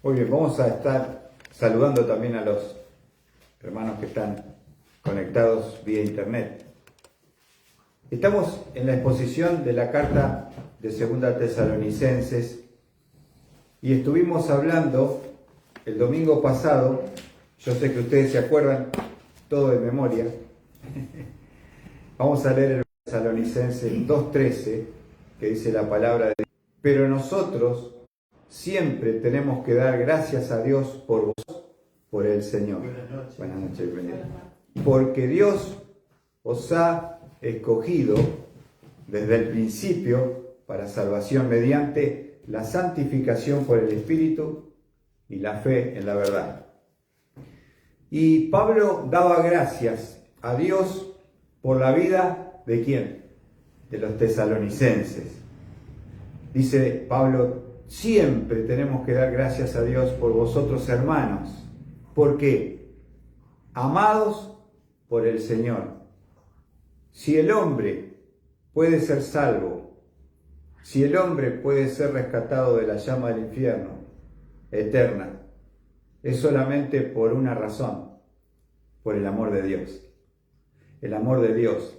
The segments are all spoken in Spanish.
Muy bien, vamos a estar saludando también a los hermanos que están conectados vía internet. Estamos en la exposición de la carta de Segunda Tesalonicenses y estuvimos hablando el domingo pasado, yo sé que ustedes se acuerdan todo de memoria. Vamos a leer el Tesalonicenses 2:13, que dice la palabra de Dios. Pero nosotros siempre tenemos que dar gracias a Dios por vos, por el Señor. Buenas noches. Porque Dios os ha escogido desde el principio para salvación mediante la santificación por el Espíritu y la fe en la verdad. Y Pablo daba gracias a Dios por la vida ¿de quién? De los tesalonicenses. Dice Pablo, siempre tenemos que dar gracias a Dios por vosotros, hermanos. ¿Por qué? Amados por el Señor. Si el hombre puede ser salvo, si el hombre puede ser rescatado de la llama del infierno eterna, es solamente por una razón, por el amor de Dios. El amor de Dios.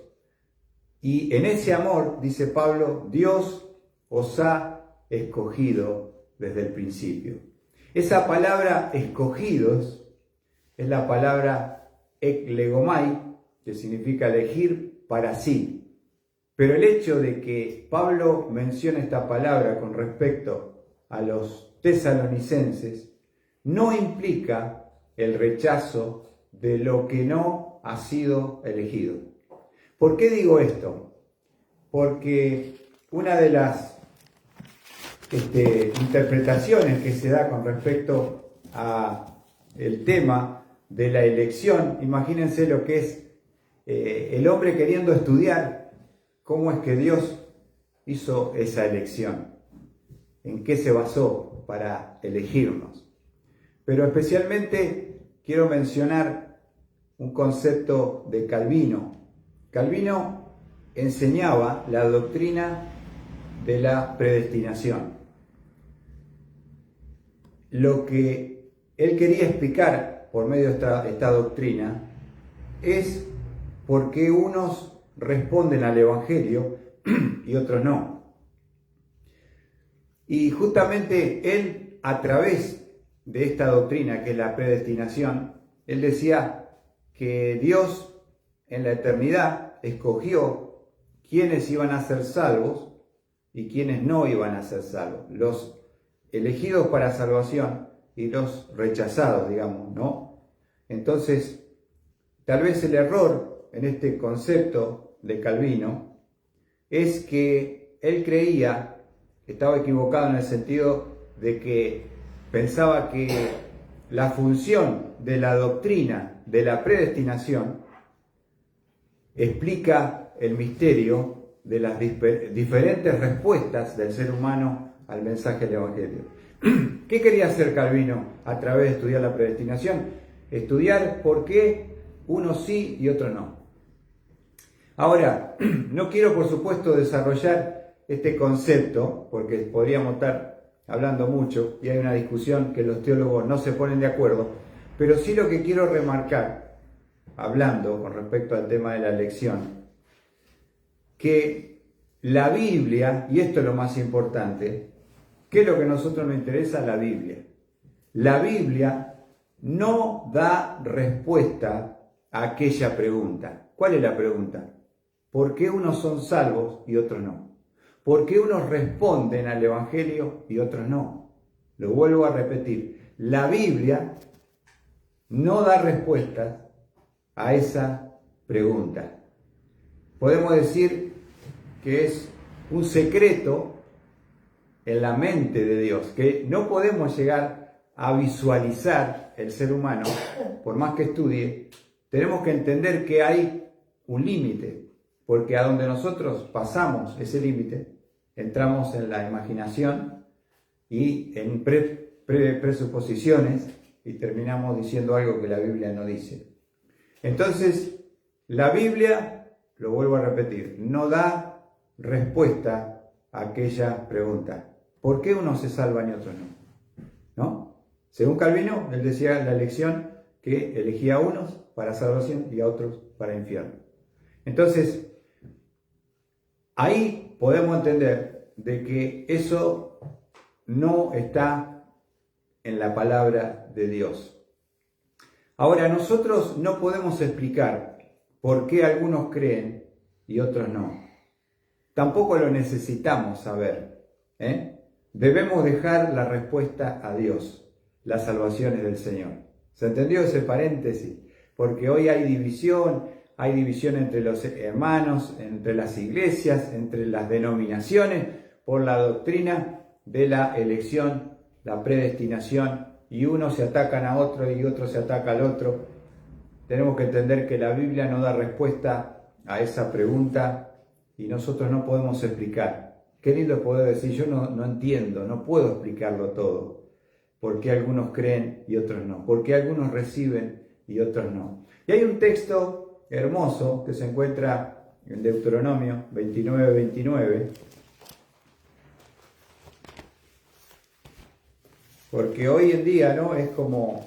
Y en ese amor, dice Pablo, Dios os ha escogido desde el principio. Esa palabra escogidos es la palabra eklegomai, que significa elegir para sí. Pero el hecho de que Pablo mencione esta palabra con respecto a los tesalonicenses no implica el rechazo de lo que no ha sido elegido. ¿Por qué digo esto? Porque una de las interpretaciones que se da con respecto a el tema de la elección, imagínense lo que es el hombre queriendo estudiar cómo es que Dios hizo esa elección, en qué se basó para elegirnos. Pero especialmente quiero mencionar un concepto de Calvino. Calvino enseñaba la doctrina de la predestinación. Lo que él quería explicar por medio de esta doctrina es por qué unos responden al Evangelio y otros no. Y justamente él, a través de esta doctrina que es la predestinación, él decía que Dios en la eternidad escogió quiénes iban a ser salvos y quiénes no iban a ser salvos. Los elegidos para salvación y los rechazados, digamos, ¿no? Entonces, tal vez el error en este concepto de Calvino es que él creía, estaba equivocado en el sentido de que pensaba que la función de la doctrina de la predestinación explica el misterio de las diferentes respuestas del ser humano al mensaje del Evangelio. ¿Qué quería hacer Calvino a través de estudiar la predestinación? Estudiar por qué unos sí y otros no. Ahora, no quiero por supuesto desarrollar este concepto, porque podríamos estar hablando mucho y hay una discusión que los teólogos no se ponen de acuerdo, pero sí lo que quiero remarcar, hablando con respecto al tema de la elección, que la Biblia, y esto es lo más importante, ¿qué es lo que a nosotros nos interesa? La Biblia. La Biblia no da respuesta a aquella pregunta. ¿Cuál es la pregunta? ¿Por qué unos son salvos y otros no? ¿Por qué unos responden al Evangelio y otros no? Lo vuelvo a repetir. La Biblia no da respuestas a esa pregunta. Podemos decir que es un secreto en la mente de Dios, que no podemos llegar a visualizar el ser humano, por más que estudie. Tenemos que entender que hay un límite, porque a donde nosotros pasamos ese límite, entramos en la imaginación y en presuposiciones y terminamos diciendo algo que la Biblia no dice. Entonces, la Biblia, lo vuelvo a repetir, no da respuesta a aquella pregunta. ¿Por qué unos se salvan y otros no? ¿No? Según Calvino, él decía la elección que elegía a unos para salvación y a otros para infierno. Entonces, ahí podemos entender de que eso no está en la palabra de Dios. Ahora, nosotros no podemos explicar por qué algunos creen y otros no. Tampoco lo necesitamos saber, Debemos dejar la respuesta a Dios, las salvaciones del Señor. ¿Se entendió ese paréntesis? Porque hoy hay división entre los hermanos, entre las iglesias, entre las denominaciones, por la doctrina de la elección, la predestinación, y unos se atacan a otro y otro se ataca al otro. Tenemos que entender que la Biblia no da respuesta a esa pregunta y nosotros no podemos explicar. Qué lindo poder decir, yo no entiendo, no puedo explicarlo todo. ¿Por qué algunos creen y otros no? ¿Por qué algunos reciben y otros no? Y hay un texto hermoso que se encuentra en Deuteronomio 29:29. Porque hoy en día, ¿no? Es como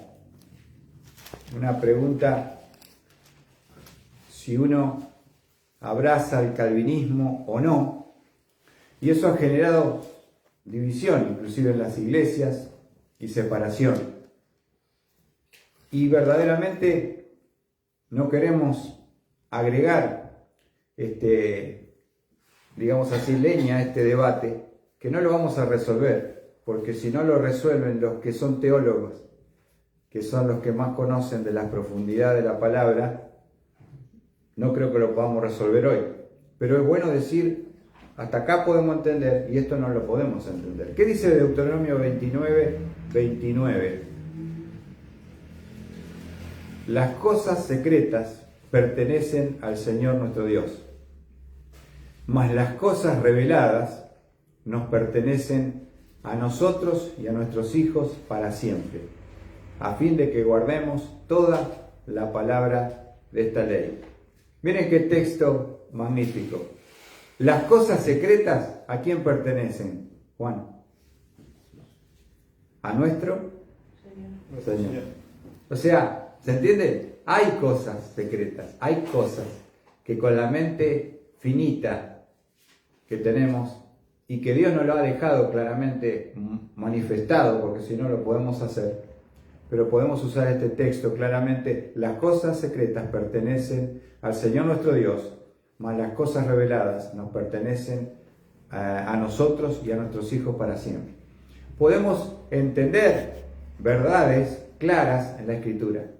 una pregunta si uno abraza el calvinismo o no. Y eso ha generado división, inclusive en las iglesias, y separación. Y verdaderamente no queremos agregar, digamos así, leña a este debate, que no lo vamos a resolver, porque si no lo resuelven los que son teólogos, que son los que más conocen de la profundidad de la palabra, no creo que lo podamos resolver hoy. Pero es bueno decir, hasta acá podemos entender, y esto no lo podemos entender. ¿Qué dice Deuteronomio 29:29? Las cosas secretas pertenecen al Señor nuestro Dios, mas las cosas reveladas nos pertenecen a nosotros y a nuestros hijos para siempre, a fin de que guardemos toda la palabra de esta ley. Miren qué texto magnífico. Las cosas secretas, ¿a quién pertenecen, Juan? A nuestro Señor. O sea, ¿se entiende? Hay cosas secretas, hay cosas que con la mente finita que tenemos y que Dios nos lo ha dejado claramente manifestado, porque si no lo podemos hacer, pero podemos usar este texto claramente. Las cosas secretas pertenecen al Señor nuestro Dios, mas las cosas reveladas nos pertenecen a nosotros y a nuestros hijos para siempre. Podemos entender verdades claras en la Escritura,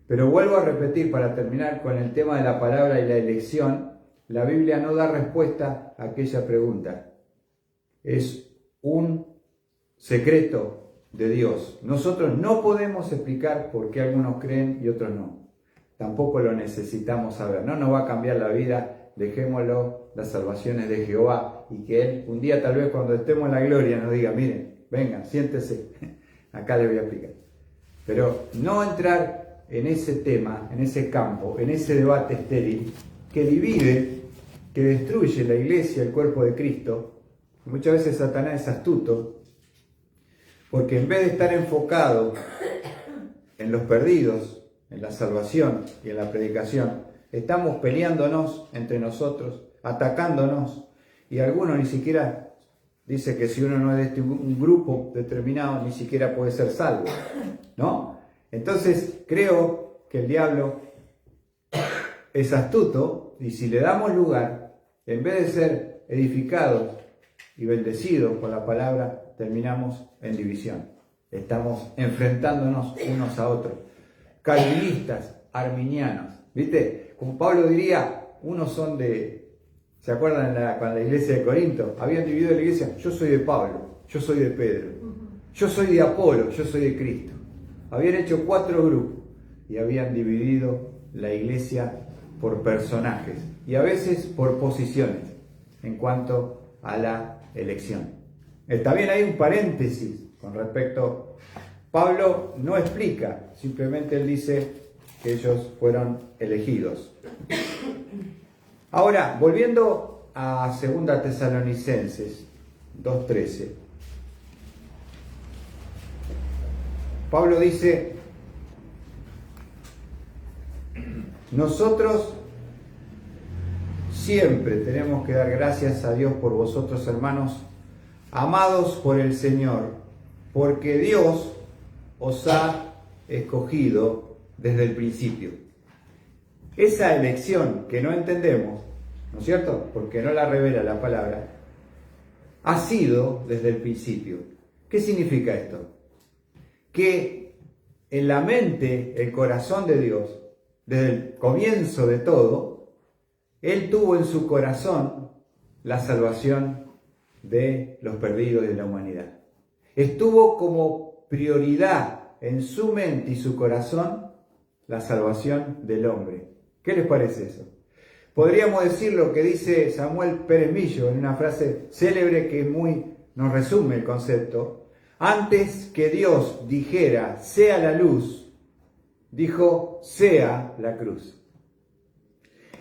pero vuelvo a repetir para terminar con el tema de la palabra y la elección, la Biblia no da respuesta a aquella pregunta. Es un secreto de Dios. Nosotros no podemos explicar por qué algunos creen y otros no. Tampoco lo necesitamos saber. No nos va a cambiar la vida. Dejémoslo, las salvaciones de Jehová, y que Él un día, tal vez cuando estemos en la gloria, nos diga, miren, vengan, siéntese, acá les voy a explicar. Pero no entrar en ese tema, en ese campo, en ese debate estéril que divide, que destruye la iglesia, el cuerpo de Cristo. Muchas veces Satanás es astuto, porque en vez de estar enfocado en los perdidos, en la salvación y en la predicación, estamos peleándonos entre nosotros, atacándonos, y algunos ni siquiera dice que si uno no es de un grupo determinado, ni siquiera puede ser salvo, ¿no? Entonces creo que el diablo es astuto, y si le damos lugar, en vez de ser edificados y bendecidos por la palabra, terminamos en división. Estamos enfrentándonos unos a otros. Calvinistas, arminianos, ¿viste? Como Pablo diría, unos son ¿se acuerdan con la iglesia de Corinto? Habían dividido la iglesia, yo soy de Pablo, yo soy de Pedro, yo soy de Apolo, yo soy de Cristo. Habían hecho 4 grupos y habían dividido la iglesia por personajes y a veces por posiciones en cuanto a la elección. También hay un paréntesis con respecto. Pablo no explica, simplemente él dice que ellos fueron elegidos. Ahora, volviendo a 2 Tesalonicenses 2:13. Pablo dice, nosotros siempre tenemos que dar gracias a Dios por vosotros, hermanos, amados por el Señor, porque Dios os ha escogido desde el principio. Esa elección que no entendemos, ¿no es cierto?, porque no la revela la palabra, ha sido desde el principio. ¿Qué significa esto? Que en la mente, el corazón de Dios, desde el comienzo de todo, Él tuvo en su corazón la salvación de los perdidos de la humanidad. Estuvo como prioridad en su mente y su corazón la salvación del hombre. ¿Qué les parece eso? Podríamos decir lo que dice Samuel Pérez Millo en una frase célebre que nos resume el concepto. Antes que Dios dijera sea la luz, dijo sea la cruz.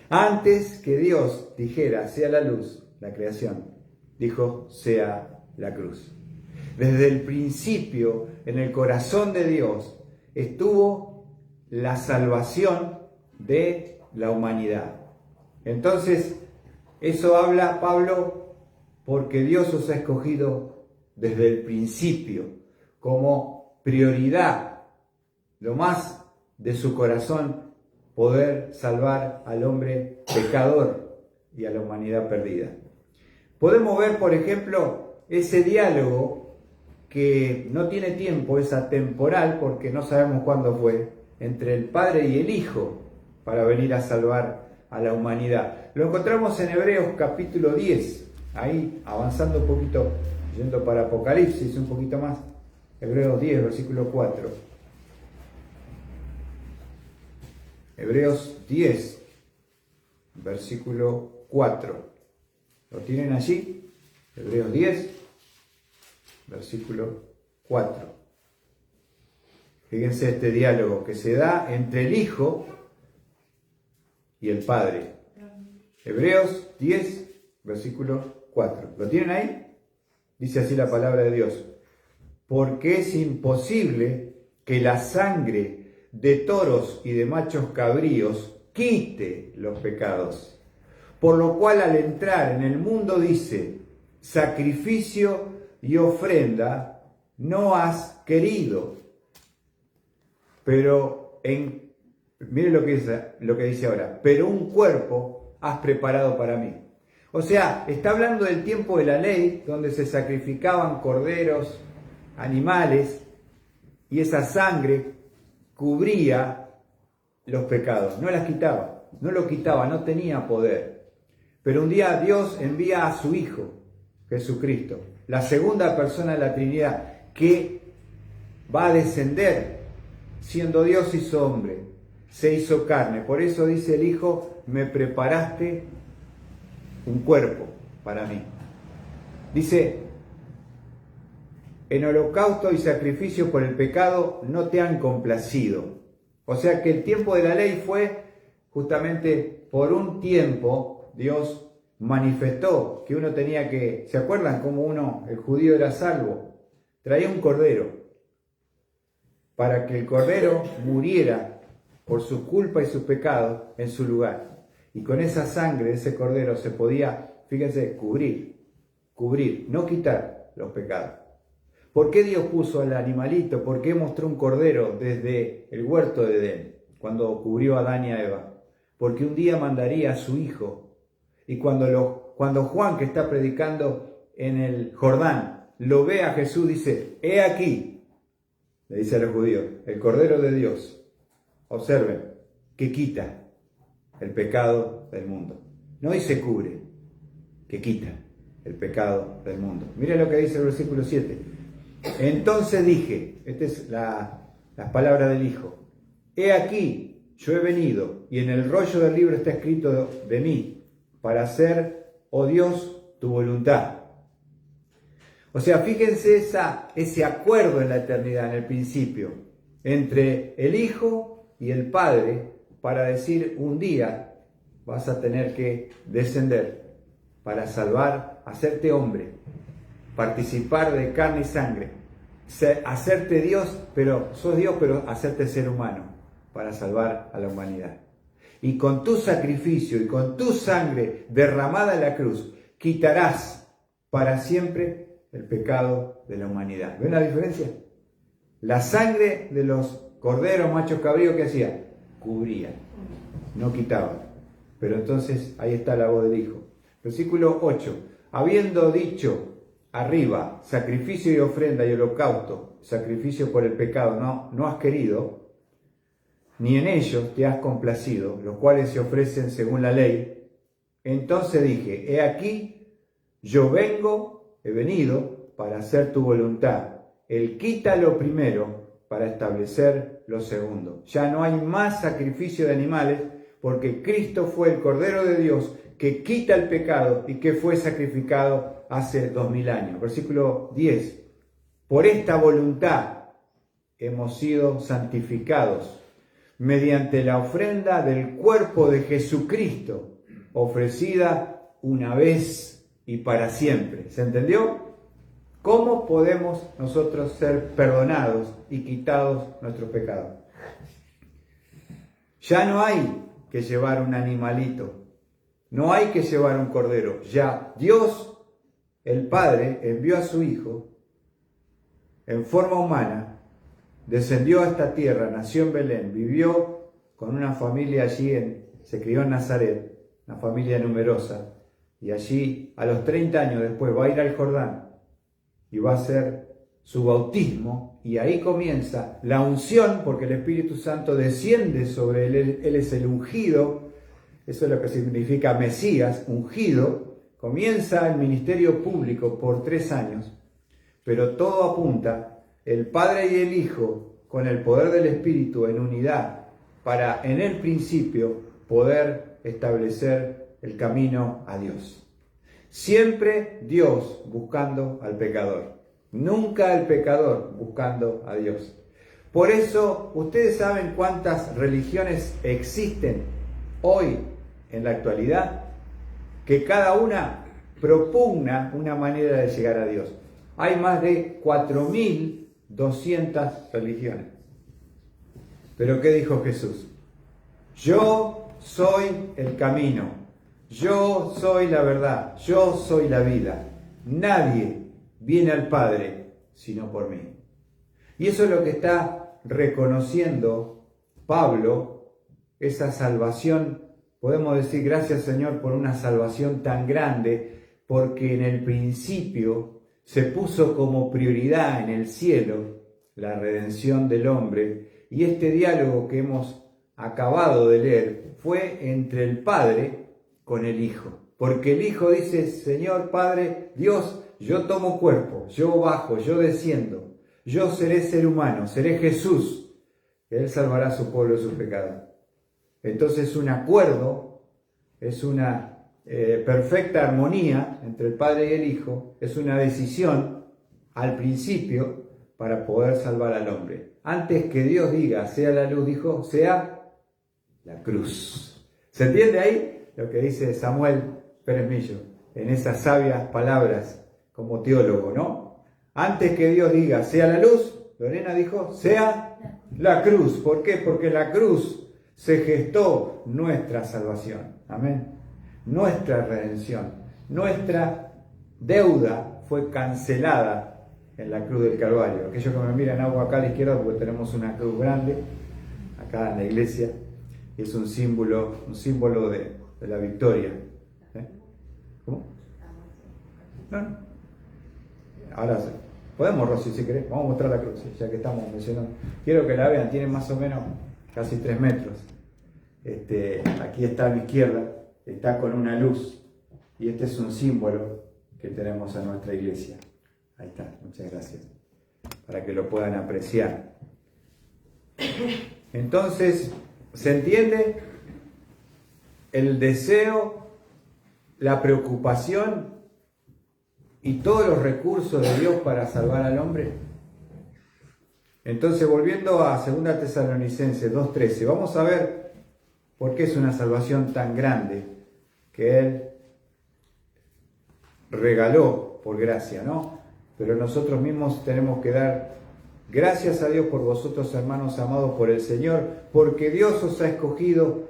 Antes que Dios dijera sea la luz, la creación, dijo sea la cruz. Desde el principio, en el corazón de Dios, estuvo la salvación de la humanidad. Entonces, eso habla Pablo porque Dios os ha escogido desde el principio como prioridad, lo más de su corazón, poder salvar al hombre pecador y a la humanidad perdida. Podemos ver, por ejemplo, ese diálogo que no tiene tiempo, es atemporal porque no sabemos cuándo fue, entre el Padre y el Hijo para venir a salvar a la humanidad. Lo encontramos en Hebreos capítulo 10, ahí avanzando un poquito, yendo para Apocalipsis un poquito más, Hebreos 10, versículo 4. Hebreos 10, versículo 4. ¿Lo tienen allí? Hebreos 10, versículo 4. Fíjense este diálogo que se da entre el Hijo y el Padre. Hebreos 10, versículo 4. ¿Lo tienen ahí? Dice así la palabra de Dios. Porque es imposible que la sangre de toros y de machos cabríos quite los pecados. Por lo cual al entrar en el mundo dice, sacrificio y ofrenda no has querido. Pero mire lo que dice ahora, pero un cuerpo has preparado para mí. O sea, está hablando del tiempo de la ley, donde se sacrificaban corderos, animales, y esa sangre cubría los pecados, no las quitaba, no lo quitaba, no tenía poder. Pero un día Dios envía a su Hijo, Jesucristo, la segunda persona de la Trinidad, que va a descender, siendo Dios hizo hombre, se hizo carne. Por eso dice el Hijo, me preparaste un cuerpo para mí. Dice, en holocausto y sacrificio por el pecado no te han complacido. O sea que el tiempo de la ley fue justamente por un tiempo. Dios manifestó que uno tenía que, ¿se acuerdan cómo el judío era salvo? Traía un cordero para que el cordero muriera por su culpa y sus pecados en su lugar. Y con esa sangre de ese cordero se podía, fíjense, cubrir, no quitar los pecados. ¿Por qué Dios puso al animalito? ¿Por qué mostró un cordero desde el huerto de Edén, cuando cubrió a Adán y a Eva? Porque un día mandaría a su Hijo. Y cuando Juan, que está predicando en el Jordán, lo ve a Jesús, dice, he aquí, le dice a los judíos, el Cordero de Dios, observen, que quita el pecado del mundo. No dice cubre, que quita el pecado del mundo. Miren lo que dice el versículo 7. Entonces dije, esta es las palabras del Hijo, he aquí, yo he venido, y en el rollo del libro está escrito de mí, para hacer, oh Dios, tu voluntad. O sea, fíjense ese acuerdo en la eternidad, en el principio, entre el Hijo y el Padre, para decir, un día vas a tener que descender para salvar, hacerte hombre, participar de carne y sangre, hacerte Dios, pero sos Dios, pero hacerte ser humano para salvar a la humanidad. Y con tu sacrificio y con tu sangre derramada en la cruz, quitarás para siempre el pecado de la humanidad. ¿Ven la diferencia? La sangre de los corderos, machos cabríos, ¿qué hacía? Cubría, no quitaba. Pero entonces ahí está la voz del Hijo. Versículo 8. Habiendo dicho arriba, sacrificio y ofrenda y holocausto, sacrificio por el pecado, no has querido, ni en ellos te has complacido, los cuales se ofrecen según la ley. Entonces dije, he aquí, yo he venido para hacer tu voluntad. Él quita lo primero para establecer lo segundo. Ya no hay más sacrificio de animales, porque Cristo fue el Cordero de Dios que quita el pecado y que fue sacrificado hace 2000 años. Versículo 10. Por esta voluntad hemos sido santificados mediante la ofrenda del cuerpo de Jesucristo, ofrecida una vez y para siempre. ¿Se entendió? ¿Cómo podemos nosotros ser perdonados y quitados nuestros pecados? Ya no hay que llevar un animalito, no hay que llevar un cordero. Ya Dios, el Padre, envió a su Hijo en forma humana, descendió a esta tierra, nació en Belén, vivió con una familia allí, se crió en Nazaret, una familia numerosa, y allí a los 30 años después va a ir al Jordán y va a hacer su bautismo, y ahí comienza la unción, porque el Espíritu Santo desciende sobre él, él es el ungido, eso es lo que significa Mesías, ungido. Comienza el ministerio público por 3 años, pero todo apunta, el Padre y el Hijo, con el poder del Espíritu en unidad, para en el principio poder establecer el camino a Dios. Siempre Dios buscando al pecador, nunca el pecador buscando a Dios. Por eso, ustedes saben cuántas religiones existen hoy en la actualidad, que cada una propugna una manera de llegar a Dios. Hay más de 4200 religiones. Pero ¿qué dijo Jesús? Yo soy el camino, yo soy la verdad, yo soy la vida. Nadie viene al Padre sino por mí. Y eso es lo que está reconociendo Pablo, esa salvación. Podemos decir gracias, Señor, por una salvación tan grande, porque en el principio se puso como prioridad en el cielo la redención del hombre, y este diálogo que hemos acabado de leer fue entre el Padre con el Hijo, porque el Hijo dice, Señor Padre, Dios, yo tomo cuerpo, yo bajo, yo desciendo, yo seré ser humano, seré Jesús, que Él salvará a su pueblo de sus pecados. Entonces un acuerdo, es una perfecta armonía entre el Padre y el Hijo, es una decisión al principio para poder salvar al hombre. Antes que Dios diga, sea la luz, dijo, sea la cruz. ¿Se entiende ahí lo que dice Samuel Pérez Millo en esas sabias palabras como teólogo, ¿no? Antes que Dios diga, sea la luz, Lorena dijo, sea la cruz. ¿Por qué? Porque la cruz se gestó nuestra salvación. Amén. Nuestra redención. Nuestra deuda fue cancelada en la cruz del Calvario. Aquellos que me miran agua acá a la izquierda, porque tenemos una cruz grande acá en la iglesia, es un símbolo de la victoria. ¿Cómo? No. Ahora podemos, Rosy, si querés, vamos a mostrar la cruz, ya que estamos mencionando. Quiero que la vean, tiene más o menos casi 3 metros. Aquí está a mi izquierda, está con una luz, y este es un símbolo que tenemos en nuestra iglesia. Ahí está, muchas gracias, para que lo puedan apreciar. Entonces, ¿se entiende el deseo, la preocupación y todos los recursos de Dios para salvar al hombre? Entonces, volviendo a 2 Tesalonicenses 2:13, vamos a ver por qué es una salvación tan grande que Él regaló por gracia, ¿no? pero nosotros mismos tenemos que dar gracias a Dios por vosotros, hermanos amados por el Señor, porque Dios os ha escogido.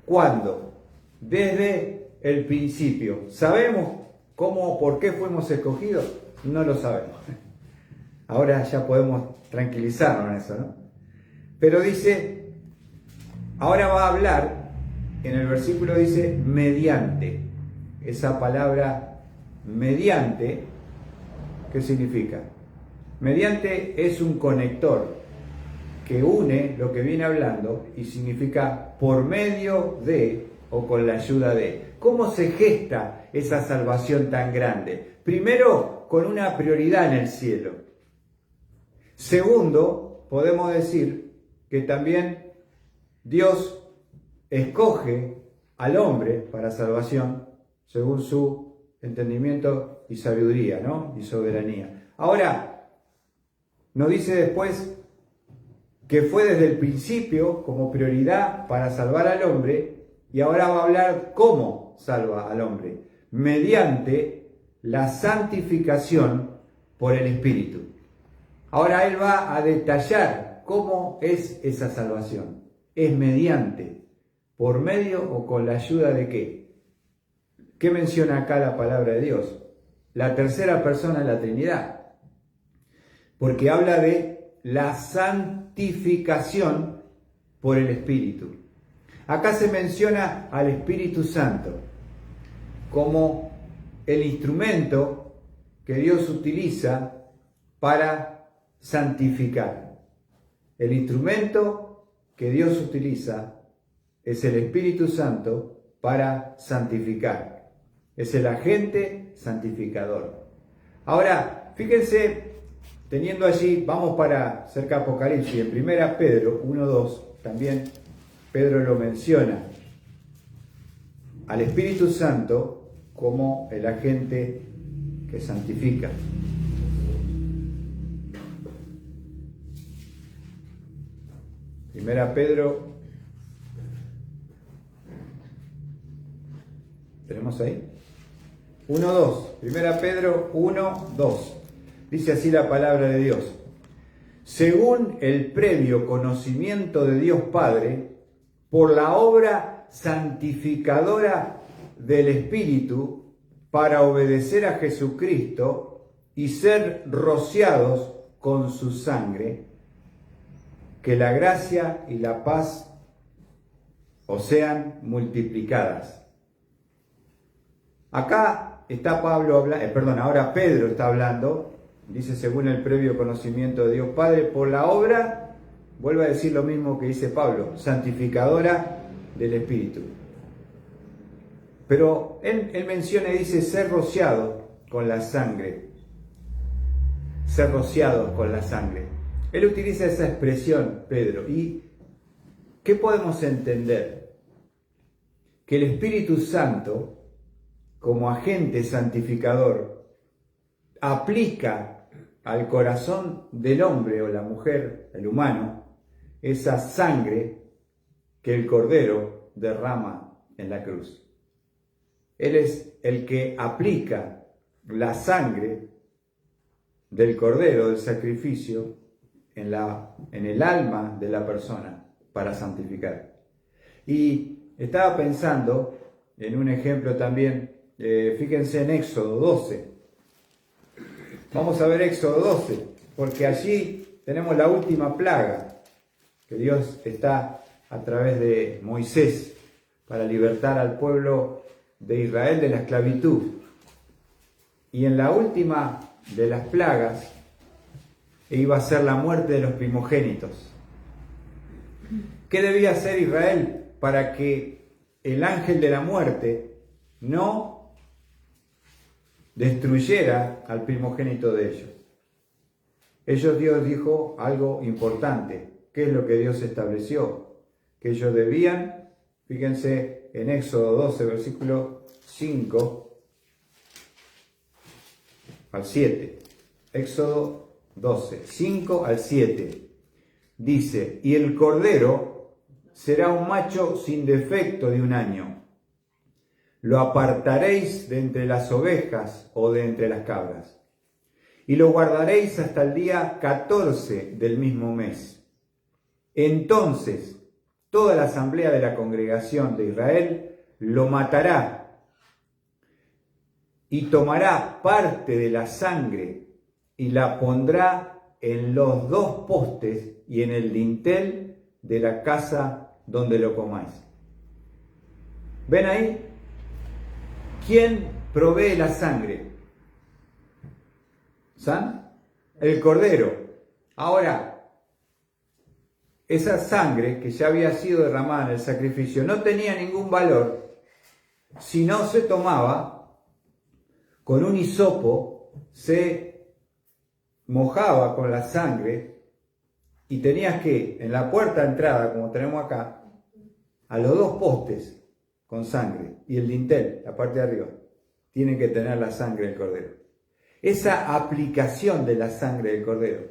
¿Cuándo? Desde el principio. ¿Sabemos cómo, por qué fuimos escogidos? No lo sabemos. Ahora ya podemos tranquilizarnos en eso, ¿no? Pero dice, ahora va a hablar, en el versículo dice, mediante. Esa palabra mediante, ¿qué significa? Mediante es un conector que une lo que viene hablando y significa por medio de o con la ayuda de. ¿Cómo se gesta esa salvación tan grande? Primero, con una prioridad en el cielo. Segundo, podemos decir que también Dios escoge al hombre para salvación según su entendimiento y sabiduría, ¿no? Y soberanía. Ahora, nos dice después que fue desde el principio como prioridad para salvar al hombre, y ahora va a hablar cómo salva al hombre, mediante la santificación por el Espíritu. Ahora él va a detallar cómo es esa salvación. Es mediante, por medio o con la ayuda de qué. ¿Qué menciona acá la palabra de Dios? La tercera persona de la Trinidad. Porque habla de la santificación por el Espíritu. Acá se menciona al Espíritu Santo como el instrumento que Dios utiliza para santificar. El instrumento que Dios utiliza es el Espíritu Santo para santificar. Es el agente santificador. Ahora, fíjense, teniendo allí, vamos para cerca de Apocalipsis, en 1 Pedro 1:2, también Pedro lo menciona, al Espíritu Santo como el agente que santifica. Primera Pedro, ¿tenemos ahí? 1:2, Primera Pedro 1:2. Dice así la palabra de Dios. Según el previo conocimiento de Dios Padre, por la obra santificadora del Espíritu, para obedecer a Jesucristo y ser rociados con su sangre, que la gracia y la paz os sean multiplicadas. Acá está ahora Pedro está hablando. Dice, según el previo conocimiento de Dios Padre, por la obra, vuelve a decir lo mismo que dice Pablo, santificadora del Espíritu. Pero él menciona y dice, ser rociado con la sangre. Ser rociado con la sangre. Él utiliza esa expresión, Pedro. ¿Y qué podemos entender? Que el Espíritu Santo, como agente santificador, aplica al corazón del hombre o la mujer, el humano, esa sangre que el Cordero derrama en la cruz. Él es el que aplica la sangre del Cordero, del sacrificio, en el alma de la persona para santificar. Y estaba pensando en un ejemplo también, fíjense en Éxodo 12. Vamos a ver Éxodo 12, porque allí tenemos la última plaga que Dios está a través de Moisés para libertar al pueblo de Israel de la esclavitud. Y en la última de las plagas iba a ser la muerte de los primogénitos. ¿Qué debía hacer Israel para que el ángel de la muerte no destruyera al primogénito de ellos? Dios dijo algo importante. ¿Qué es lo que Dios estableció? Que ellos debían, fíjense en Éxodo 12, versículo 5 al 7. Éxodo 12, 5 al 7. Dice, y el cordero será un macho sin defecto de 1 año. Lo apartaréis de entre las ovejas o de entre las cabras. y lo guardaréis hasta el día 14 del mismo mes. Entonces toda la asamblea de la congregación de Israel lo matará y tomará parte de la sangre y la pondrá en los dos postes y en el dintel de la casa donde lo comáis. ¿Ven ahí? ¿Quién provee la sangre? El cordero. Ahora, esa sangre que ya había sido derramada en el sacrificio no tenía ningún valor si no se tomaba con un hisopo, se mojaba con la sangre y tenías que, en la puerta de entrada, como tenemos acá, a los dos postes con sangre y el dintel, la parte de arriba, tienen que tener la sangre del cordero. Esa aplicación de la sangre del cordero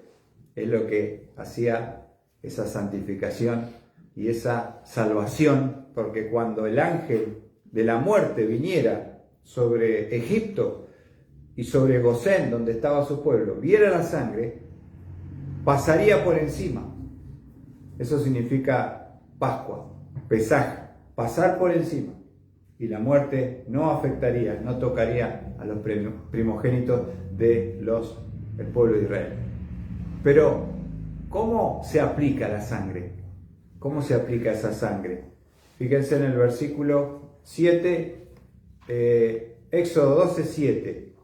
es lo que hacía esa santificación y esa salvación, porque cuando el ángel de la muerte viniera sobre Egipto y sobre Gosén, donde estaba su pueblo, viera la sangre, pasaría por encima. Eso significa Pascua, Pesaj, pasar por encima. Y la muerte no afectaría, no tocaría a los primogénitos del pueblo de Israel. Pero, ¿cómo se aplica la sangre? ¿Cómo se aplica esa sangre? Fíjense en el versículo 7, Éxodo 12, 7.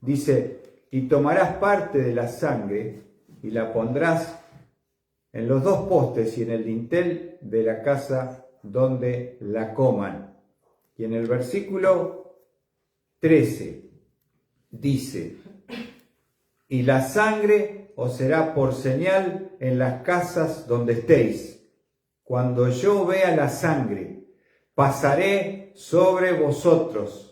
Dice, y tomarás parte de la sangre y la pondrás en los dos postes y en el dintel de la casa donde la coman. Y en el versículo 13 dice, y la sangre os será por señal en las casas donde estéis. Cuando yo vea la sangre, pasaré sobre vosotros,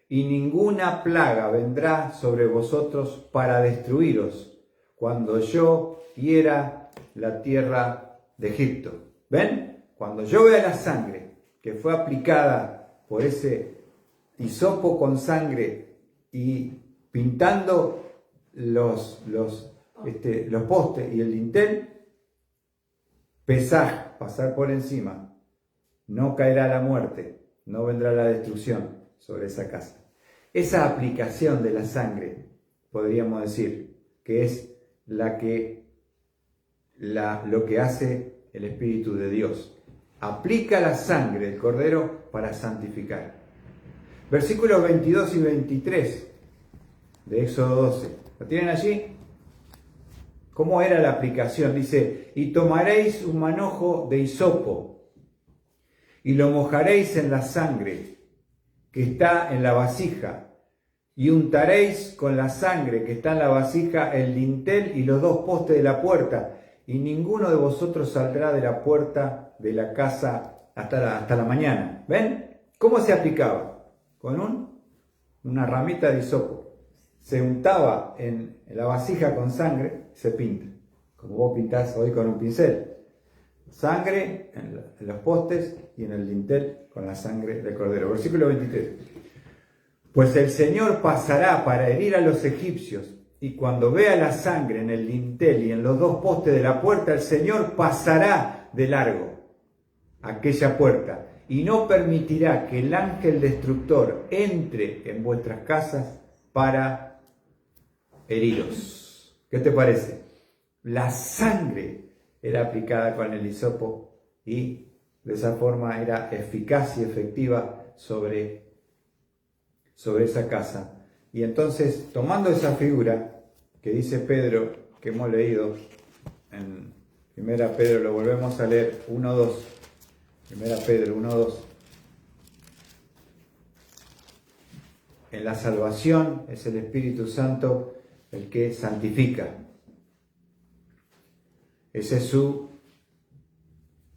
y ninguna plaga vendrá sobre vosotros para destruiros, cuando yo hiera la tierra de Egipto. ¿Ven? Cuando yo vea la sangre que fue aplicada por ese hisopo con sangre y pintando los postes y el dintel, Pesaj, pasar por encima, no caerá la muerte, no vendrá la destrucción sobre esa casa. Esa aplicación de la sangre, podríamos decir, que es lo que hace el Espíritu de Dios. Aplica la sangre del Cordero para santificar. Versículos 22 y 23 de Éxodo 12. ¿Lo tienen allí? ¿Cómo era la aplicación? Dice, y tomaréis un manojo de hisopo y lo mojaréis en la sangre que está en la vasija y untaréis con la sangre que está en la vasija el dintel y los dos postes de la puerta, y ninguno de vosotros saldrá de la puerta de la casa hasta la mañana. ¿Ven? ¿Cómo se aplicaba? Con una ramita de hisopo. Se untaba en la vasija con sangre, se pinta, como vos pintás hoy con un pincel. Sangre en los postes y en el dintel con la sangre del cordero. Versículo 23. Pues el Señor pasará para herir a los egipcios, y cuando vea la sangre en el dintel y en los dos postes de la puerta, el Señor pasará de largo aquella puerta y no permitirá que el ángel destructor entre en vuestras casas para heriros. ¿Qué te parece? La sangre era aplicada con el hisopo y de esa forma era eficaz y efectiva sobre esa casa. Y entonces, tomando esa figura que dice Pedro, que hemos leído en 1 Pedro, lo volvemos a leer, 1:2. 1 Pedro 1:2. En la salvación es el Espíritu Santo el que santifica. Esa es su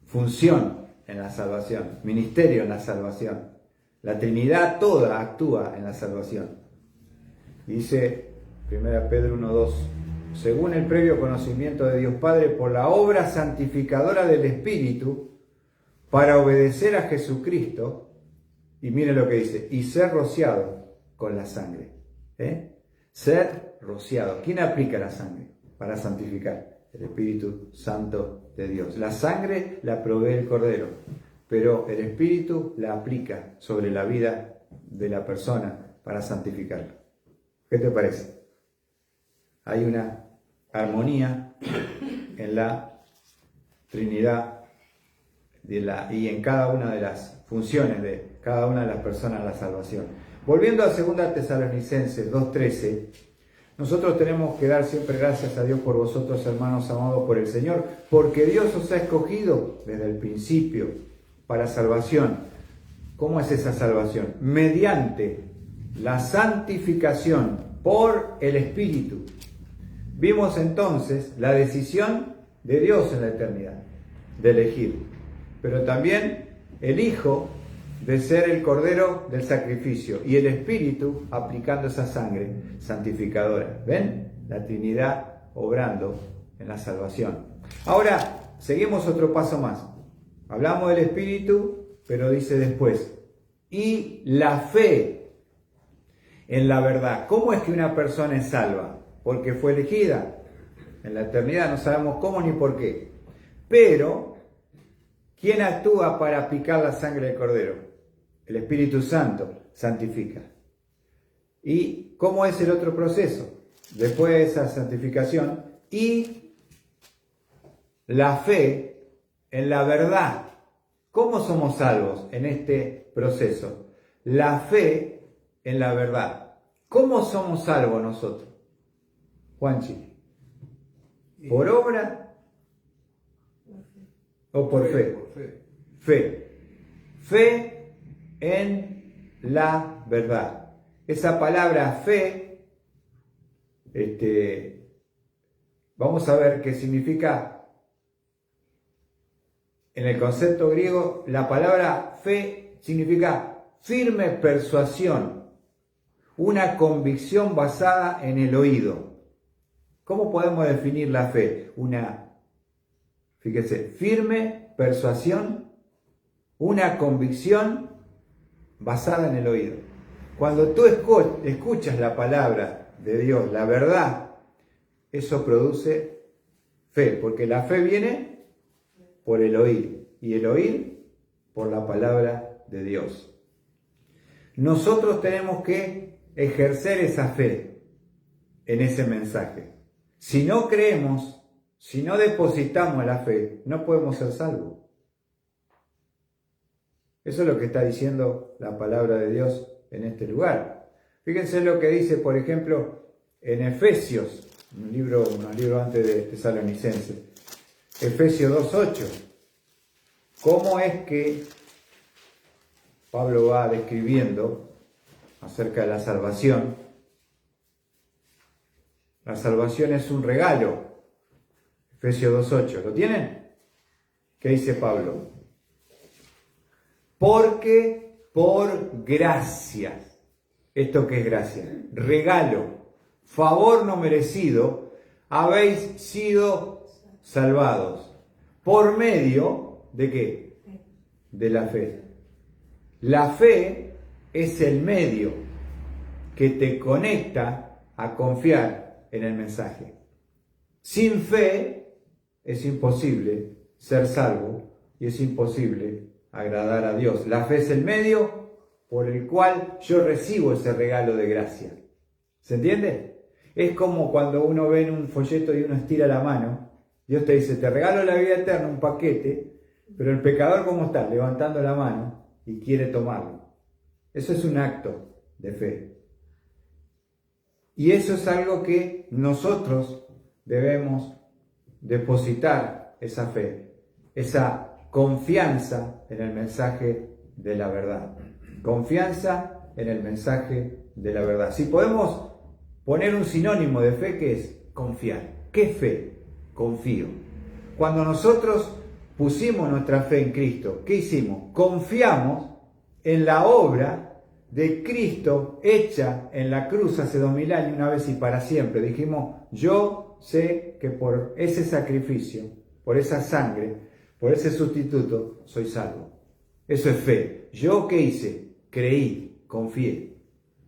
función en la salvación, ministerio en la salvación. La Trinidad toda actúa en la salvación. Dice 1 Pedro 1:2, según el previo conocimiento de Dios Padre, por la obra santificadora del Espíritu, para obedecer a Jesucristo, y miren lo que dice, y ser rociado con la sangre. ser rociado. ¿Quién aplica la sangre para santificar? El Espíritu Santo de Dios. La sangre la provee el Cordero, pero el Espíritu la aplica sobre la vida de la persona para santificarlo. ¿Qué te parece? Hay una armonía en la Trinidad y en cada una de las funciones de cada una de las personas la salvación. Volviendo a 2 Tesalonicenses 2:13, nosotros tenemos que dar siempre gracias a Dios por vosotros, hermanos amados por el Señor, porque Dios os ha escogido desde el principio para salvación. ¿Cómo es esa salvación? Mediante la santificación por el Espíritu. Vimos entonces la decisión de Dios en la eternidad, de elegir, pero también el Hijo de ser el Cordero del sacrificio y el Espíritu aplicando esa sangre santificadora. ¿Ven? La Trinidad obrando en la salvación. Ahora, seguimos otro paso más. Hablamos del Espíritu, pero dice después, y la fe en la verdad. ¿Cómo es que una persona es salva? Porque fue elegida. En la eternidad no sabemos cómo ni por qué. Pero, ¿quién actúa para aplicar la sangre del Cordero? El Espíritu Santo santifica. ¿Y cómo es el otro proceso? Después de esa santificación y la fe en la verdad. ¿Cómo somos salvos en este proceso? La fe en la verdad. ¿Cómo somos salvos nosotros? Juanchi, ¿por obra o por fe? Fe. Fe en la verdad. Esa palabra fe, vamos a ver qué significa. En el concepto griego, la palabra fe significa firme persuasión, una convicción basada en el oído. ¿Cómo podemos definir la fe? Fíjese, firme persuasión, una convicción basada en el oído. Cuando tú escuchas la palabra de Dios, la verdad, eso produce fe, porque la fe viene por el oír, y el oír por la palabra de Dios. Nosotros tenemos que ejercer esa fe en ese mensaje. Si no creemos, si no depositamos la fe, no podemos ser salvos. Eso es lo que está diciendo la palabra de Dios en este lugar. Fíjense lo que dice, por ejemplo, en Efesios, unos libros antes de Tesalonicenses. Efesios 2:8. ¿Cómo es que Pablo va describiendo acerca de la salvación? La salvación es un regalo. Efesios 2:8. ¿Lo tienen? ¿Qué dice Pablo? Porque por gracia. ¿Esto qué es gracia? Regalo, favor no merecido, habéis sido salvados. ¿Por medio de qué? De la fe. La fe es el medio que te conecta a confiar en el mensaje. Sin fe es imposible ser salvo y es imposible agradar a Dios. La fe es el medio por el cual yo recibo ese regalo de gracia. ¿Se entiende? Es como cuando uno ve en un folleto y uno estira la mano. Dios te dice, te regalo la vida eterna, un paquete, pero el pecador, ¿cómo está? Levantando la mano y quiere tomarlo. Eso es un acto de fe. Y eso es algo que nosotros debemos depositar, esa fe, esa confianza en el mensaje de la verdad. Confianza en el mensaje de la verdad. Si podemos poner un sinónimo de fe, ¿qué es? Confiar. ¿Qué fe? Confío. Cuando nosotros pusimos nuestra fe en Cristo, ¿qué hicimos? Confiamos en la obra de Cristo hecha en la cruz hace 2000 años, una vez y para siempre. Dijimos, yo sé que por ese sacrificio, por esa sangre, por ese sustituto, soy salvo. Eso es fe. ¿Yo qué hice? Creí, confié.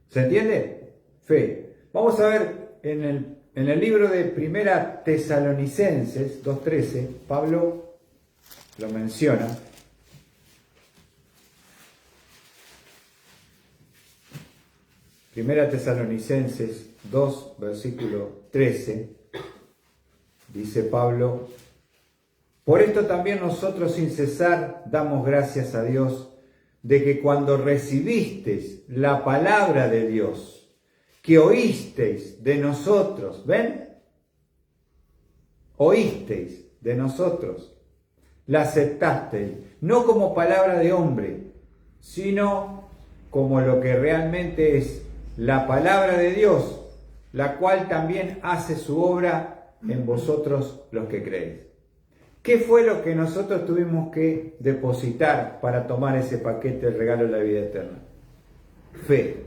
¿Se entiende? Fe. vamos a ver en el libro de Primera Tesalonicenses 2:13, Pablo lo menciona. Primera Tesalonicenses 2, versículo 13, dice Pablo: por esto también nosotros sin cesar damos gracias a Dios de que cuando recibisteis la palabra de Dios, que oísteis de nosotros, ¿ven? Oísteis de nosotros, la aceptasteis, no como palabra de hombre, sino como lo que realmente es la palabra de Dios, la cual también hace su obra en vosotros los que creéis. ¿Qué fue lo que nosotros tuvimos que depositar para tomar ese paquete del regalo de la vida eterna? Fe.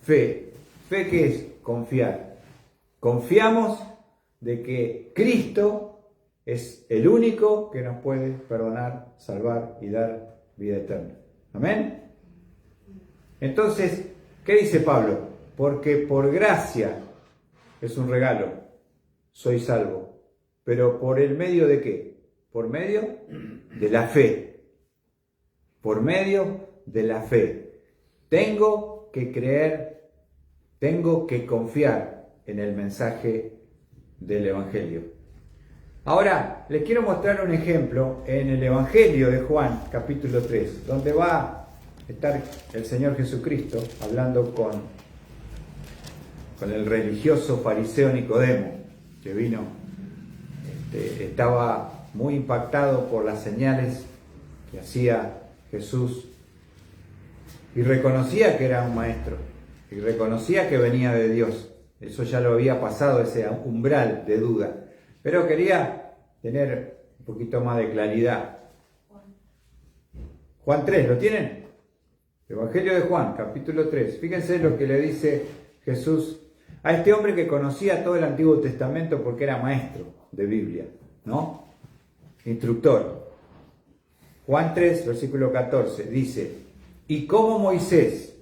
Fe. ¿Fe qué es? Confiar. Confiamos de que Cristo es el único que nos puede perdonar, salvar y dar vida eterna. ¿Amén? Entonces, ¿qué dice Pablo? Porque por gracia es un regalo, soy salvo. ¿Pero por el medio de qué? Por medio de la fe. Por medio de la fe. Tengo que creer, tengo que confiar en el mensaje del Evangelio. Ahora, les quiero mostrar un ejemplo en el Evangelio de Juan, capítulo 3, donde va a estar el Señor Jesucristo hablando con el religioso fariseo Nicodemo, que vino. Estaba muy impactado por las señales que hacía Jesús y reconocía que era un maestro y reconocía que venía de Dios. Eso ya lo había pasado, ese umbral de duda, pero quería tener un poquito más de claridad. Juan 3, ¿lo tienen? Evangelio de Juan, capítulo 3. Fíjense lo que le dice Jesús a este hombre que conocía todo el Antiguo Testamento porque era maestro de Biblia, ¿no? Instructor. Juan 3, versículo 14, dice: y como Moisés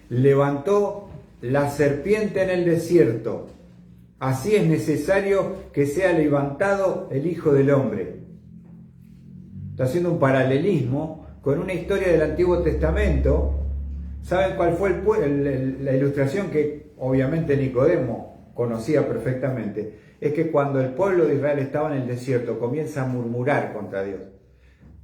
levantó la serpiente en el desierto, así es necesario que sea levantado el Hijo del Hombre. Está haciendo un paralelismo con una historia del Antiguo Testamento. ¿Saben cuál fue la ilustración que obviamente Nicodemo conocía perfectamente? Es que cuando el pueblo de Israel estaba en el desierto, comienza a murmurar contra Dios.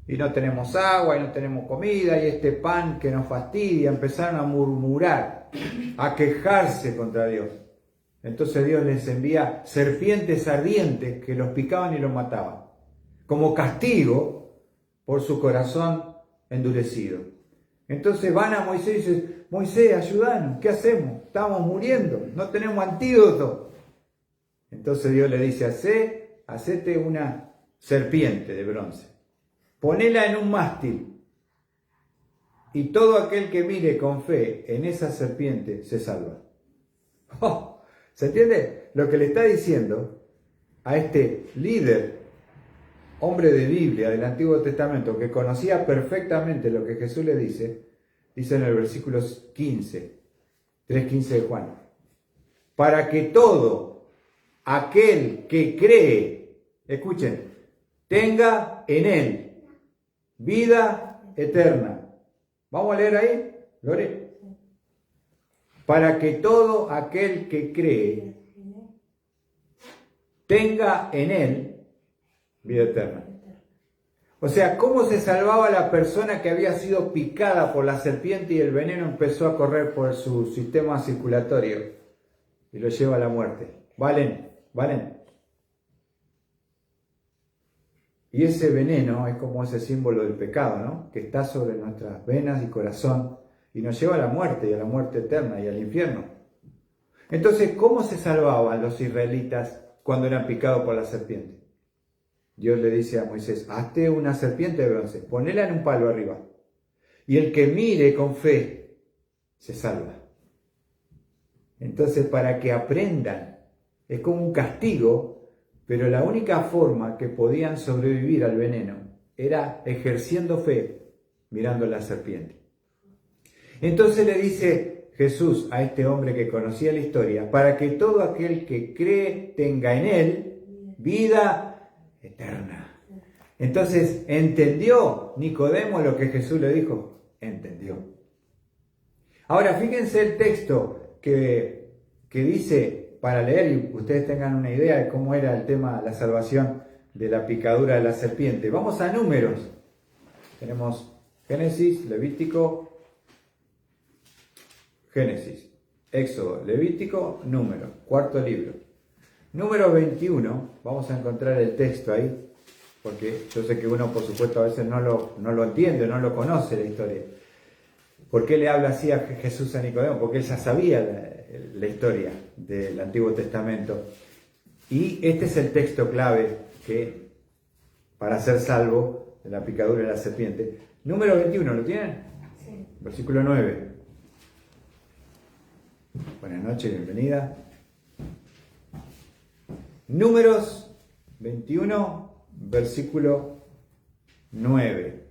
Y no tenemos agua, y no tenemos comida, y este pan que nos fastidia. Empezaron a murmurar, a quejarse contra Dios. Entonces Dios les envía serpientes ardientes que los picaban y los mataban, como castigo por su corazón endurecido. Entonces van a Moisés y dicen: Moisés, ayúdanos, ¿qué hacemos? Estamos muriendo, no tenemos antídoto. Entonces Dios le dice: hacete una serpiente de bronce, ponela en un mástil, y todo aquel que mire con fe en esa serpiente se salva. Oh, ¿se entiende lo que le está diciendo a este líder, hombre de Biblia del Antiguo Testamento, que conocía perfectamente lo que Jesús le dice? Dice en el versículo 15, 3:15 de Juan: para que todo aquel que cree, escuchen, tenga en él vida eterna. ¿Vamos a leer ahí, Lore? Para que todo aquel que cree tenga en él vida eterna. O sea, ¿cómo se salvaba la persona que había sido picada por la serpiente y el veneno empezó a correr por su sistema circulatorio y lo lleva a la muerte? ¿Valen? Y ese veneno es como ese símbolo del pecado, ¿no? Que está sobre nuestras venas y corazón y nos lleva a la muerte y a la muerte eterna y al infierno. Entonces, ¿cómo se salvaban los israelitas cuando eran picados por la serpiente? Dios le dice a Moisés: hazte una serpiente de bronce, ponela en un palo arriba, y el que mire con fe se salva. Entonces, para que aprendan, es como un castigo, pero la única forma que podían sobrevivir al veneno era ejerciendo fe, mirando la serpiente. Entonces le dice Jesús a este hombre que conocía la historia, para que todo aquel que cree tenga en él vida eterna. Entonces, ¿entendió Nicodemo lo que Jesús le dijo? Entendió. Ahora, fíjense el texto que dice, para leer y ustedes tengan una idea de cómo era el tema, la salvación de la picadura de la serpiente. Vamos a Números. Tenemos Génesis, Levítico, Génesis, Éxodo, Levítico, Números, cuarto libro. Número 21, vamos a encontrar el texto ahí, porque yo sé que uno, por supuesto, a veces no lo entiende, no lo conoce la historia. ¿Por qué le habla así a Jesús a Nicodemo? Porque él ya sabía la historia del Antiguo Testamento. Y este es el texto clave que, para ser salvo de la picadura de la serpiente. Número 21, ¿lo tienen? Sí. Versículo 9. Buenas noches, bienvenida. Números 21, versículo 9.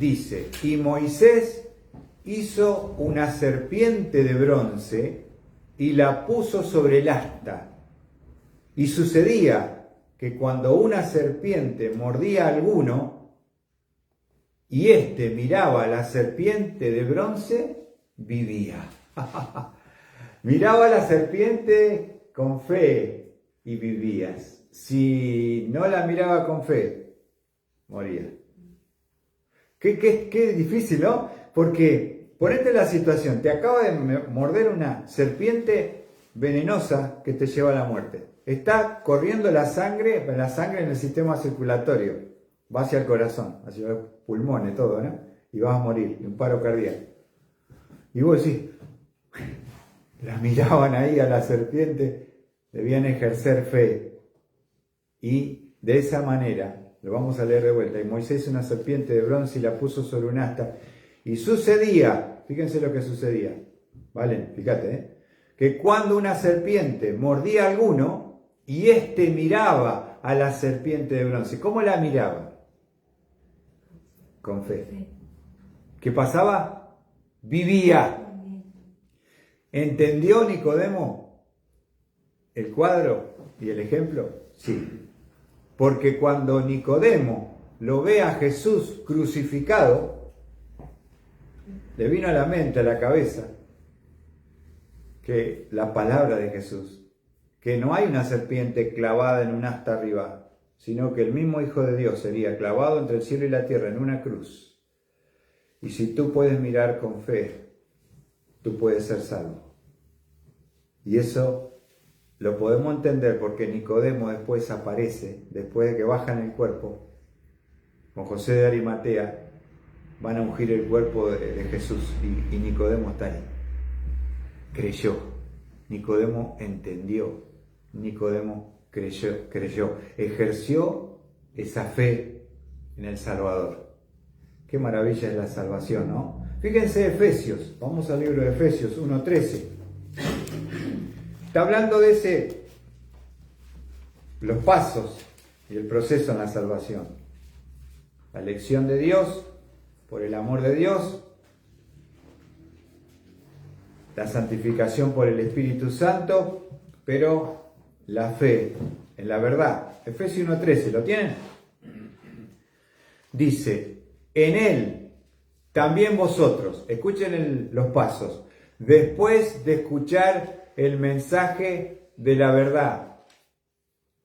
Dice, y Moisés hizo una serpiente de bronce y la puso sobre el asta. Y sucedía que cuando una serpiente mordía a alguno y éste miraba a la serpiente de bronce, vivía. Miraba a la serpiente con fe y vivías. Si no la miraba con fe, moría. Qué difícil, ¿no? Porque ponete la situación, te acaba de morder una serpiente venenosa que te lleva a la muerte. Está corriendo la sangre en el sistema circulatorio, va hacia el corazón, hacia los pulmones, todo, ¿no? Y vas a morir, un paro cardíaco. Y vos decís, la miraban ahí a la serpiente, debían ejercer fe. Y de esa manera, lo vamos a leer de vuelta, y Moisés hizo una serpiente de bronce y la puso sobre un asta. Y sucedía, fíjense lo que sucedía, ¿vale? Fíjate, que cuando una serpiente mordía a alguno, y éste miraba a la serpiente de bronce, ¿cómo la miraba? Con fe. ¿Qué pasaba? Vivía. ¿Entendió Nicodemo el cuadro y el ejemplo? Sí. Porque cuando Nicodemo lo ve a Jesús crucificado, le vino a la mente, a la cabeza, que la palabra de Jesús, que no hay una serpiente clavada en un asta arriba, sino que el mismo Hijo de Dios sería clavado entre el cielo y la tierra en una cruz. Y si tú puedes mirar con fe, tú puedes ser salvo. Y eso lo podemos entender porque Nicodemo después aparece, después de que bajan el cuerpo, con José de Arimatea, van a ungir el cuerpo de Jesús y Nicodemo está ahí. Creyó, Nicodemo entendió, Nicodemo creyó, ejerció esa fe en el Salvador. Qué maravilla es la salvación, ¿no? Fíjense Efesios, vamos al libro de Efesios 1:13. Está hablando de los pasos y el proceso en la salvación. La elección de Dios, por el amor de Dios, la santificación por el Espíritu Santo, pero la fe en la verdad. Efesios 1:13, ¿lo tienen? Dice, en Él también vosotros, escuchen los pasos, después de escuchar el mensaje de la verdad,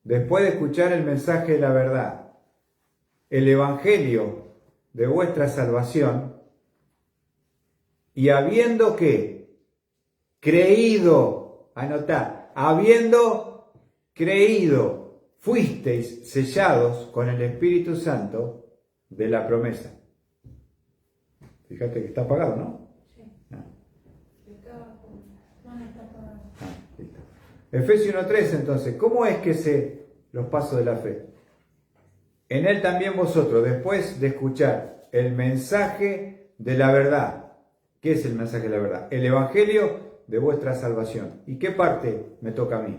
después de escuchar el mensaje de la verdad, el evangelio de vuestra salvación, y habiendo que creído, anotá, habiendo creído, fuisteis sellados con el Espíritu Santo de la promesa. Fíjate que está apagado, ¿no? Sí. Efesios 1:3, entonces, ¿cómo es que los pasos de la fe? En Él también vosotros, después de escuchar el mensaje de la verdad. ¿Qué es el mensaje de la verdad? El evangelio de vuestra salvación. ¿Y qué parte me toca a mí?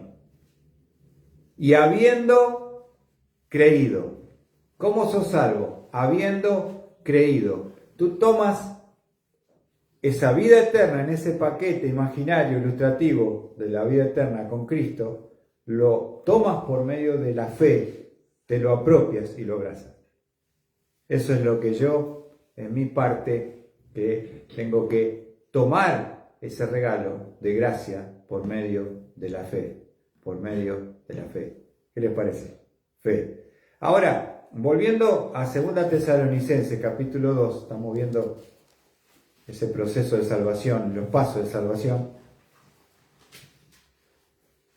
Y habiendo creído. ¿Cómo sos salvo? Habiendo creído. Tú tomas esa vida eterna en ese paquete imaginario, ilustrativo de la vida eterna con Cristo, lo tomas por medio de la fe, te lo apropias y lo abrazas. Eso es lo que yo, en mi parte, que tengo que tomar ese regalo de gracia por medio de la fe, por medio de la fe. ¿Qué les parece? Fe. Ahora, volviendo a 2 Tesalonicenses, capítulo 2, estamos viendo ese proceso de salvación, los pasos de salvación.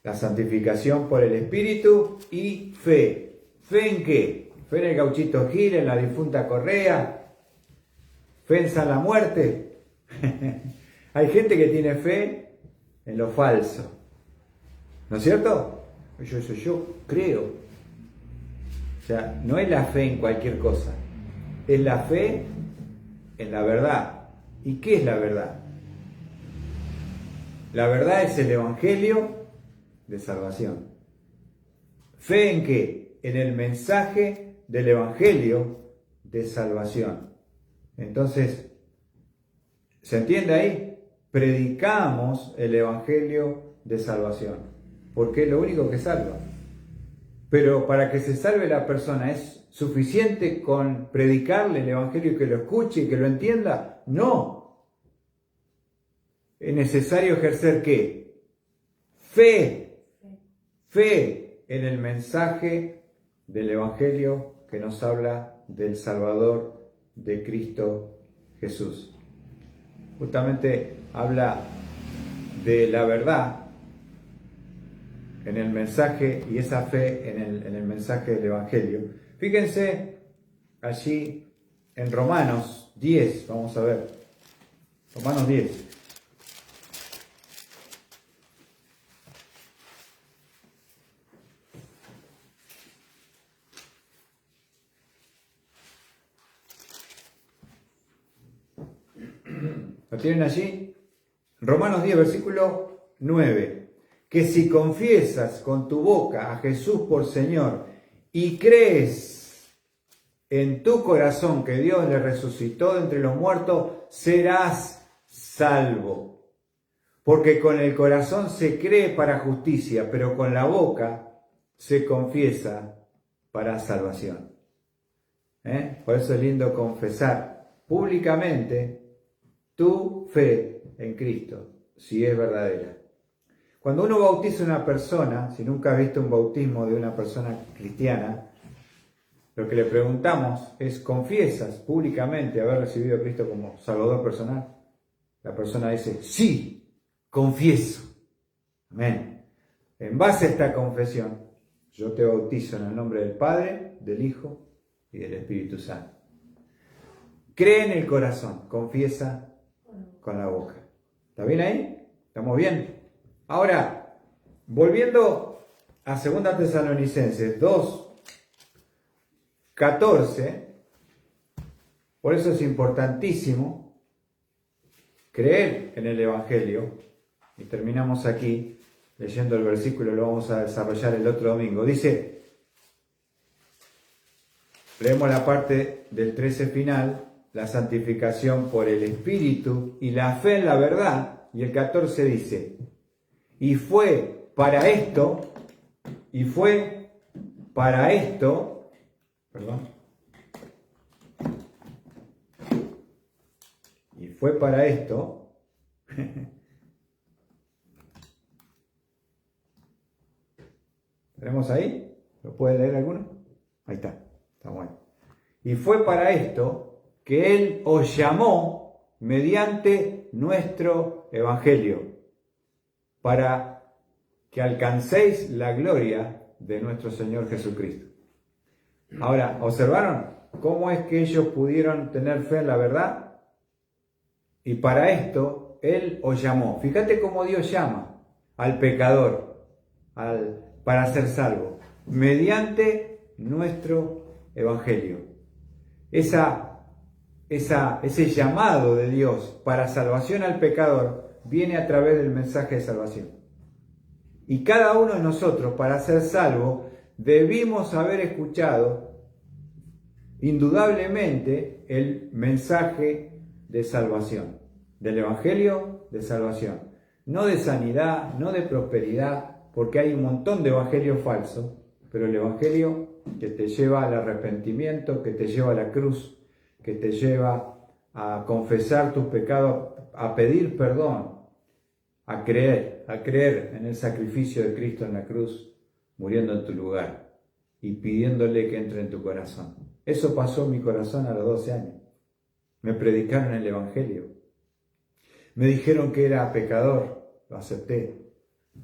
La santificación por el Espíritu y fe. ¿Fe en qué? ¿Fe en el Gauchito Gil, en la difunta Correa? ¿Fe en San la Muerte? Hay gente que tiene fe en lo falso. ¿No es cierto? Yo creo. O sea, no es la fe en cualquier cosa. Es la fe en la verdad. ¿Y qué es la verdad? La verdad es el Evangelio de salvación. ¿Fe en qué? En el mensaje del Evangelio de salvación. Entonces, ¿se entiende ahí? Predicamos el Evangelio de salvación, porque es lo único que salva. Pero para que se salve la persona, ¿es suficiente con predicarle el Evangelio y que lo escuche y que lo entienda? No. Es necesario ejercer ¿qué? Fe. Fe en el mensaje del Evangelio que nos habla del Salvador, de Cristo Jesús. Justamente habla de la verdad en el mensaje y esa fe en el mensaje del Evangelio. Fíjense allí en Romanos 10, vamos a ver. Romanos 10. ¿Lo tienen allí? Romanos 10, versículo 9. Que si confiesas con tu boca a Jesús por Señor y crees en tu corazón que Dios le resucitó de entre los muertos, serás salvo. Porque con el corazón se cree para justicia, pero con la boca se confiesa para salvación. Por eso es lindo confesar públicamente tu fe en Cristo, si es verdadera. Cuando uno bautiza a una persona, si nunca has visto un bautismo de una persona cristiana, lo que le preguntamos es, ¿confiesas públicamente haber recibido a Cristo como Salvador personal? La persona dice, sí, confieso. Amén. En base a esta confesión, yo te bautizo en el nombre del Padre, del Hijo y del Espíritu Santo. Cree en el corazón, confiesa con la boca. ¿Está bien ahí? ¿Estamos bien? Ahora, volviendo a 2 Tesalonicenses 2, 14, por eso es importantísimo creer en el Evangelio, y terminamos aquí leyendo el versículo, lo vamos a desarrollar el otro domingo. Dice, leemos la parte del 13 final, la santificación por el Espíritu y la fe en la verdad, y el 14 dice, y fue para esto, perdón, y fue para esto, ¿tenemos ahí? ¿Lo puede leer alguno? Ahí está bueno. Y fue para esto que Él os llamó mediante nuestro Evangelio, para que alcancéis la gloria de nuestro Señor Jesucristo. Ahora, ¿observaron cómo es que ellos pudieron tener fe en la verdad? Y para esto Él os llamó. Fíjate cómo Dios llama al pecador para ser salvo, mediante nuestro Evangelio. Ese llamado de Dios para salvación al pecador viene a través del mensaje de salvación. Y cada uno de nosotros, para ser salvo, debimos haber escuchado indudablemente el mensaje de salvación. del Evangelio de salvación. No de sanidad, no de prosperidad, porque hay un montón de evangelios falsos, pero el Evangelio que te lleva al arrepentimiento, que te lleva a la cruz, que te lleva a confesar tus pecados, a pedir perdón, a creer en el sacrificio de Cristo en la cruz, muriendo en tu lugar y pidiéndole que entre en tu corazón. Eso pasó en mi corazón a los 12 años. Me predicaron el Evangelio. Me dijeron que era pecador, lo acepté.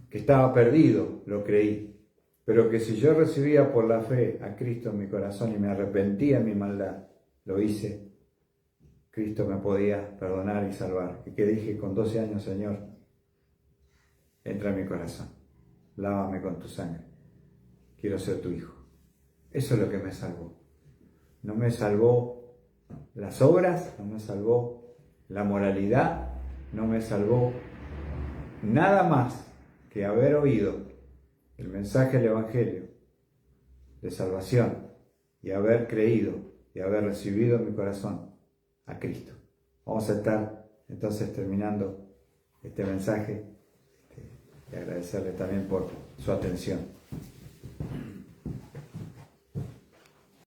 Que estaba perdido, lo creí. Pero que si yo recibía por la fe a Cristo en mi corazón y me arrepentía de mi maldad, lo hice, Cristo me podía perdonar y salvar. Y que dije con 12 años, Señor, entra en mi corazón, lávame con tu sangre, quiero ser tu hijo. Eso es lo que me salvó. No me salvó las obras, no me salvó la moralidad, no me salvó nada más que haber oído el mensaje del Evangelio de salvación y haber creído y haber recibido en mi corazón a Cristo. Vamos a estar entonces terminando este mensaje y agradecerle también por su atención.